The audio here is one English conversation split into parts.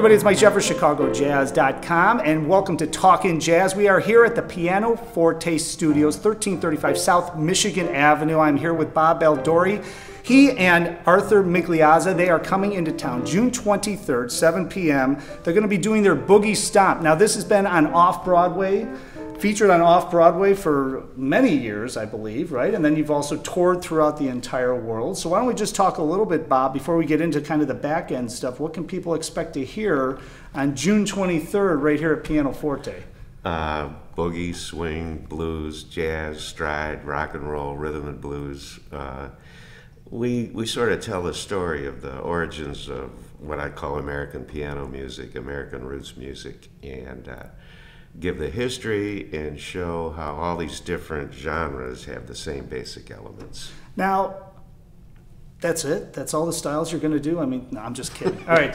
everybody, it's Mike Jeffers, ChicagoJazz.com, and welcome to Talkin' Jazz. We are here at the Pianoforte Studios, 1335 South Michigan Avenue. I'm here with Bob Baldori. He and Arthur Migliazza, they are coming into town June 23rd, 7 p.m. They're going to be doing their Boogie Stomp. Now, this has been on Off-Broadway, featured on Off-Broadway for many years, I believe, right? And then you've also toured throughout the entire world. So why don't we just talk a little bit, Bob, before we get into kind of the back-end stuff. What can people expect to hear on June 23rd right here at Pianoforte? Boogie, swing, blues, jazz, stride, rock and roll, rhythm and blues. We sort of tell the story of the origins of what I call American piano music, American roots music, and give the history and show how all these different genres have the same basic elements. Now, that's it? That's all the styles you're going to do? I mean, no, I'm just kidding. All right.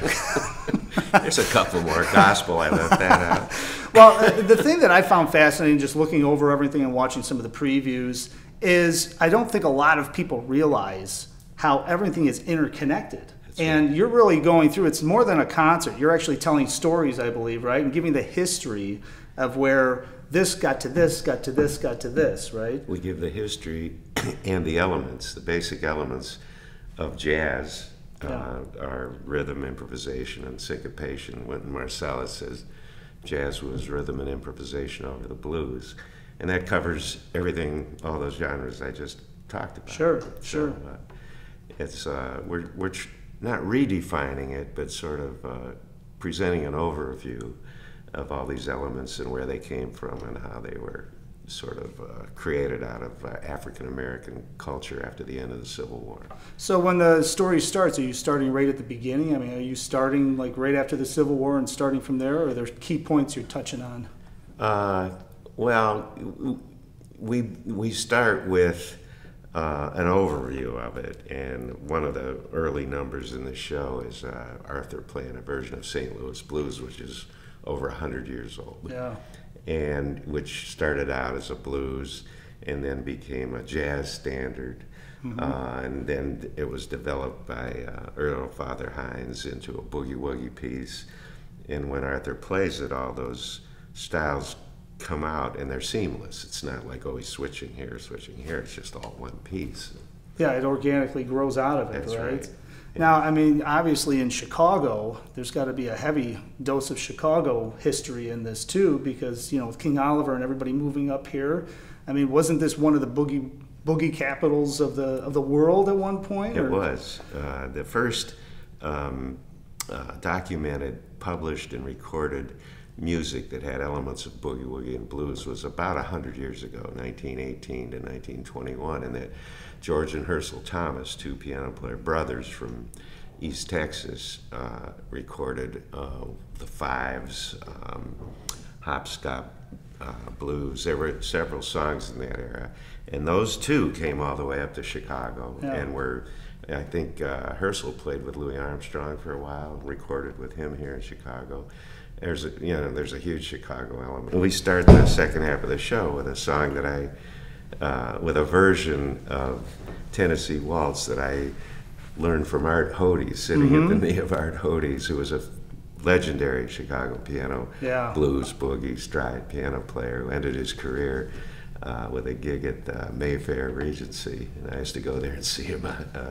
There's a couple more. Gospel, I left that out. Well, the thing that I found fascinating just looking over everything and watching some of the previews is I don't think a lot of people realize how everything is interconnected. And you're really going through, it's more than a concert. You're actually telling stories, I believe, right? And giving the history of where this got to this, got to this, got to this, right? We give the history and the elements, the basic elements of jazz, are rhythm, improvisation, and syncopation. When Marcellus says jazz was rhythm and improvisation over the blues. And that covers everything, all those genres I just talked about. Sure. It's, we're not redefining it, but sort of presenting an overview of all these elements and where they came from and how they were sort of created out of African-American culture after the end of the Civil War. So when the story starts, are you starting right at the beginning? I mean, are you starting like right after the Civil War and starting from there, or are there key points you're touching on? Well, we start with an overview of it, and one of the early numbers in the show is Arthur playing a version of St. Louis Blues, which is over 100 years old. Yeah. And which started out as a blues and then became a jazz standard. Mm-hmm. And then it was developed by Earl Father Hines into a boogie-woogie piece. And when Arthur plays it, all those styles come out and they're seamless. It's not like, oh, he's switching here. It's just all one piece. Yeah, it organically grows out of it. That's right. Now, I mean, obviously in Chicago, there's got to be a heavy dose of Chicago history in this too, because, you know, with King Oliver and everybody moving up here, I mean, wasn't this one of the boogie capitals of the world at one point? It was. The first documented, published, and recorded music that had elements of boogie woogie and blues was about 100 years ago, 1918 to 1921, and that George and Herschel Thomas, two piano player brothers from East Texas, recorded the Fives, Hopstop Blues. There were several songs in that era, and those two came all the way up to Chicago, and were, I think Herschel played with Louis Armstrong for a while, recorded with him here in Chicago. There's a huge Chicago element. We start the second half of the show with a song that with a version of Tennessee Waltz that I learned from Art Hodes, sitting at the knee of Art Hodes, who was a legendary Chicago piano, blues, boogie, stride piano player who ended his career with a gig at Mayfair Regency, and I used to go there and see him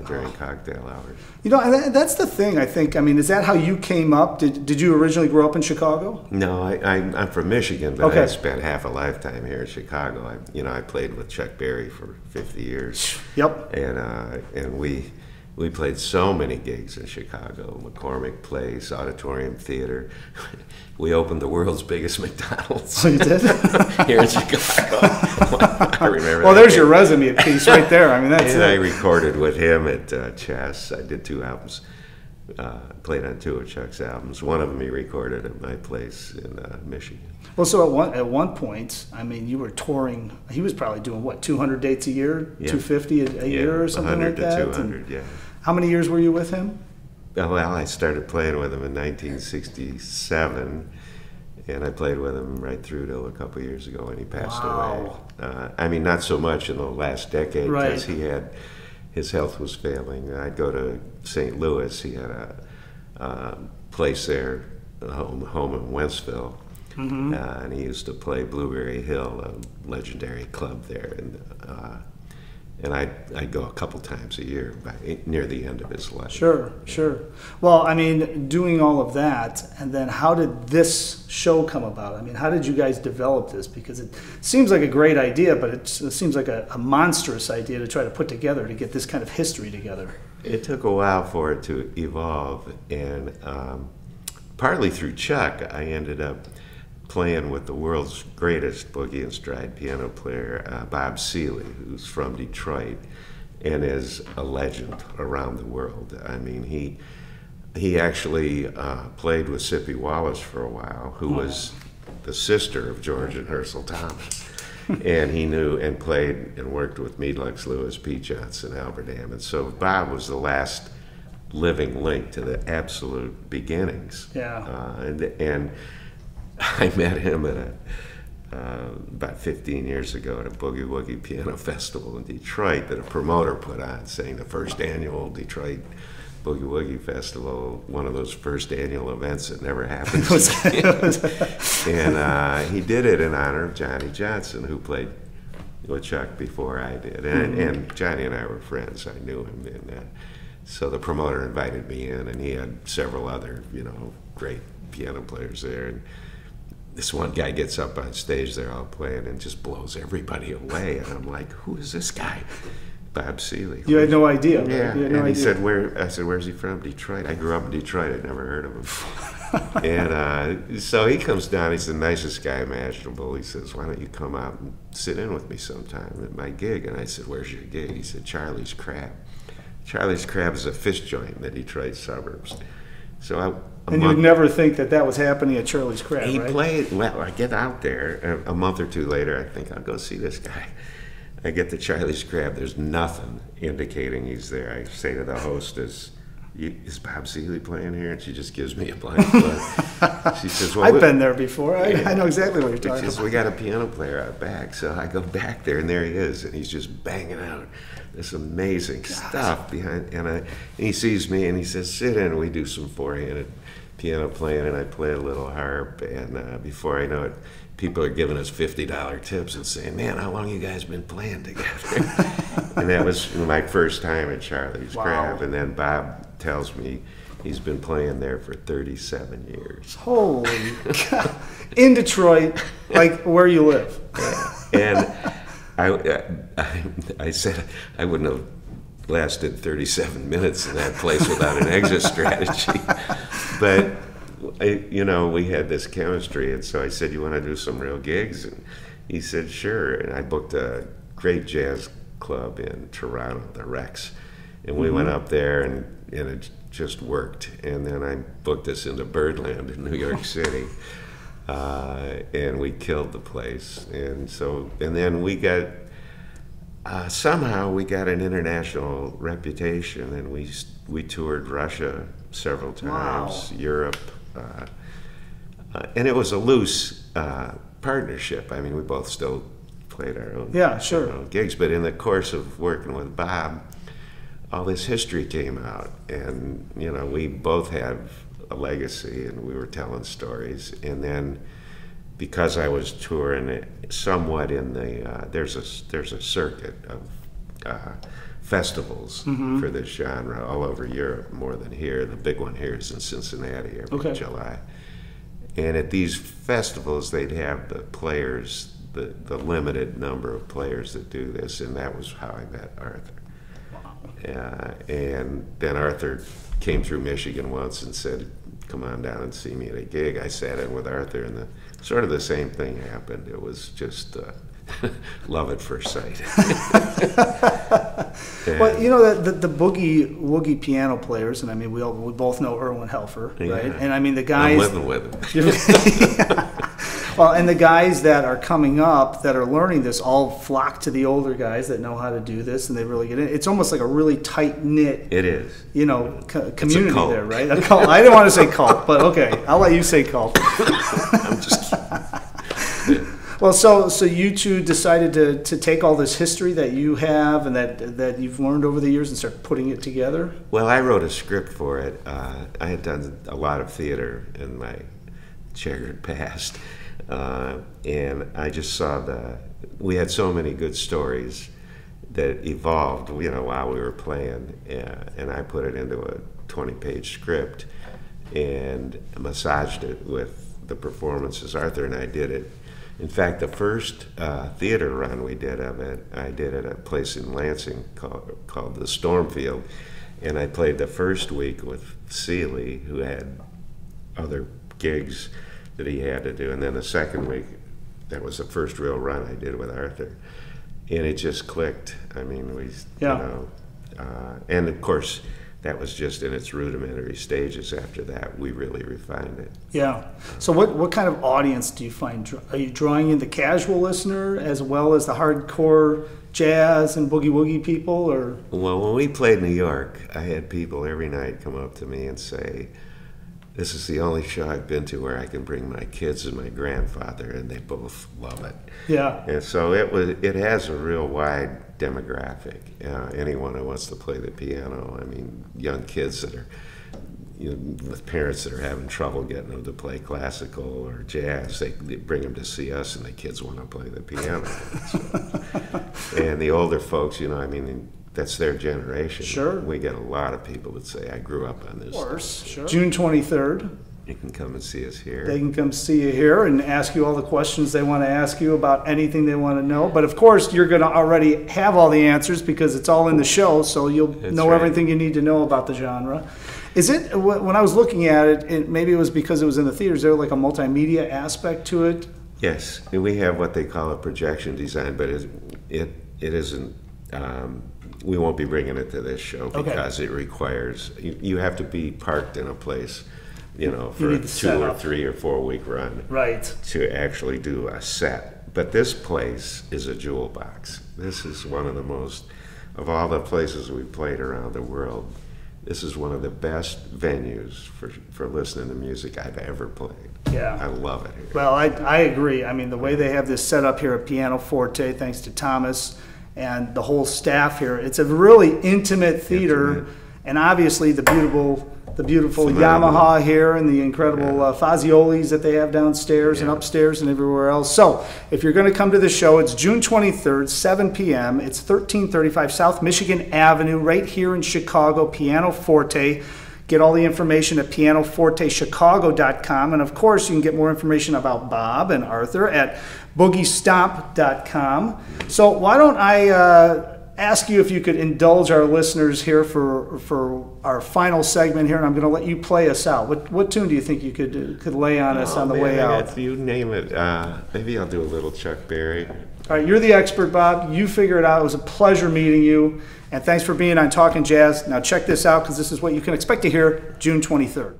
during cocktail hours. You know, and that's the thing, I think. I mean, is that how you came up? Did you originally grow up in Chicago? No, I'm from Michigan, but I spent half a lifetime here in Chicago. I played with Chuck Berry for 50 years. Yep. And we played so many gigs in Chicago, McCormick Place, Auditorium Theater. We opened the world's biggest McDonald's. Oh, you did? Here in Chicago. I remember. Well, there's your resume piece right there. I mean, that's and it. I recorded with him at Chess. I did 2 albums. Played on 2 of Chuck's albums. One of them he recorded at my place in Michigan. Well, so at one point, I mean, you were touring. He was probably doing, what, 200 dates a year? Yeah. 250 a year or something like that? 100 to 200, yeah. How many years were you with him? Well, I started playing with him in 1967, and I played with him right through till a couple of years ago when he passed away. I mean, not so much in the last decade, because his health was failing. I'd go to St. Louis. He had a place there home in Wentzville. And he used to play Blueberry Hill, a legendary club there, and I'd go a couple times a year near the end of his life. Sure, sure. Well, I mean, doing all of that, and then how did this show come about? I mean, how did you guys develop this? Because it seems like a great idea, but it seems like a monstrous idea to try to put together to get this kind of history together. It took a while for it to evolve, and partly through Chuck, I ended up playing with the world's greatest boogie and stride piano player, Bob Seeley, who's from Detroit and is a legend around the world. I mean, he actually played with Sippy Wallace for a while, who was the sister of George and Herschel Thomas. And he knew and played and worked with Meade Lux Lewis, Pete Johnson, Albert Hammond. So Bob was the last living link to the absolute beginnings. Yeah. And I met him at about 15 years ago at a Boogie Woogie Piano Festival in Detroit that a promoter put on, saying the first annual Detroit Boogie Woogie Festival, one of those first annual events that never happens. And he did it in honor of Johnny Johnson, who played with Chuck before I did. And Johnny and I were friends. I knew him. And so the promoter invited me in, and he had several other, great piano players there. And this one guy gets up on stage, they're all playing, and just blows everybody away. And I'm like, who is this guy? Bob Seeley. You had no idea. Right? Yeah. You had no idea. He said, I said, where's he from? Detroit. I grew up in Detroit. I'd never heard of him. And so he comes down. He's the nicest guy imaginable. He says, why don't you come out and sit in with me sometime at my gig? And I said, where's your gig? He said, Charlie's Crab. Charlie's Crab is a fish joint in the Detroit suburbs. So and you'd never think that was happening at Charlie's Crab, he right? played, well, I get out there, a month or two later, I think, I'll go see this guy. I get to Charlie's Crab, there's nothing indicating he's there. I say to the hostess, is Bob Seeley playing here? And she just gives me a blank look. She says, well, I've been there before. I know exactly what you're talking about. She says, we got a piano player out back. So I go back there, and there he is, and he's just banging out this amazing stuff behind. And he sees me, and he says, sit in, and we do some four-handed piano playing, and I play a little harp, and before I know it, people are giving us $50 tips and saying, man, how long you guys been playing together? And that was my first time at Charlie's Crab. And then Bob tells me he's been playing there for 37 years. Holy God. In Detroit, like where you live. And I said I wouldn't have lasted 37 minutes in that place without an exit strategy. But we had this chemistry, and so I said, you want to do some real gigs? And he said, sure. And I booked a great jazz club in Toronto, the Rex. And we went up there, and it just worked. And then I booked us into Birdland in New York City. And we killed the place. And then we got, somehow we got an international reputation, and we toured Russia several times, Europe. And it was a loose partnership. I mean, we both still played our own, gigs, but in the course of working with Bob, all this history came out, and we both have a legacy, and we were telling stories. And then because I was touring somewhat in the there's a circuit of festivals for this genre all over Europe, more than here. The big one here is in Cincinnati every July. And at these festivals, they'd have the players, the limited number of players that do this, and that was how I met Arthur. And then Arthur came through Michigan once and said, come on down and see me at a gig. I sat in with Arthur, and sort of the same thing happened. It was just love at first sight. Well, the boogie woogie piano players, and I mean, we both know Erwin Helfer, right? And I mean, the guys. I'm living with him. Well, and the guys that are coming up that are learning this all flock to the older guys that know how to do this, and they really get in. It's almost like a really tight knit. It is. Community there, right? A cult. I didn't want to say cult, but okay, I'll let you say cult. I'm just kidding. Well, so you two decided to take all this history that you have and that you've learned over the years and start putting it together? Well, I wrote a script for it. I had done a lot of theater in my checkered past. And I just saw we had so many good stories that evolved, while we were playing. And I put it into a 20-page script and massaged it with the performances. Arthur and I did it. In fact, the first theater run we did of it, I did at a place in Lansing called the Stormfield. And I played the first week with Seeley, who had other gigs that he had to do. And then the second week, that was the first real run I did with Arthur. And it just clicked. I mean, and of course, that was just in its rudimentary stages. After that, we really refined it. Yeah. So what kind of audience do you find? Are you drawing in the casual listener as well as the hardcore jazz and boogie woogie people? Or? Well, when we played New York, I had people every night come up to me and say, "This is the only show I've been to where I can bring my kids and my grandfather," and they both love it. Yeah. And so it has a real wide demographic. Anyone who wants to play the piano. I mean, young kids that are, with parents that are having trouble getting them to play classical or jazz, they bring them to see us, and the kids want to play the piano. And the older folks, that's their generation. Sure. We get a lot of people that say, "I grew up on this." Of course. Stuff. Sure. June 23rd. You can come and see us here. They can come see you here and ask you all the questions they want to ask you about anything they want to know. But of course, you're going to already have all the answers because it's all in the show, so you'll know everything you need to know about the genre. Is it, when I was looking at it, maybe it was because it was in the theaters, is there like a multimedia aspect to it? Yes, and we have what they call a projection design, but it isn't. We won't be bringing it to this show because it requires, you have to be parked in a place, for a 2 or 3 or 4 week run, right, to actually do a set. But this place is a jewel box. This is one of the most, of all the places we've played around the world, this is one of the best venues for listening to music I've ever played. Yeah. I love it here. Well, I agree. I mean, the way they have this set up here at Piano Forte, thanks to Thomas and the whole staff here, it's a really intimate theater. And obviously the beautiful Yamaha here and the incredible Faziolis that they have downstairs and upstairs and everywhere else. So if you're going to come to the show, it's June 23rd, 7 p.m. It's 1335 South Michigan Avenue right here in Chicago, Piano Forte. Get all the information at pianofortechicago.com. And of course, you can get more information about Bob and Arthur at boogiestomp.com. So why don't I ask you if you could indulge our listeners here for our final segment here, and I'm going to let you play us out. What tune do you think you could lay on us on the way out? You name it. Maybe I'll do a little Chuck Berry. All right, you're the expert, Bob. You figure it out. It was a pleasure meeting you, and thanks for being on Talking Jazz. Now check this out, because this is what you can expect to hear June 23rd.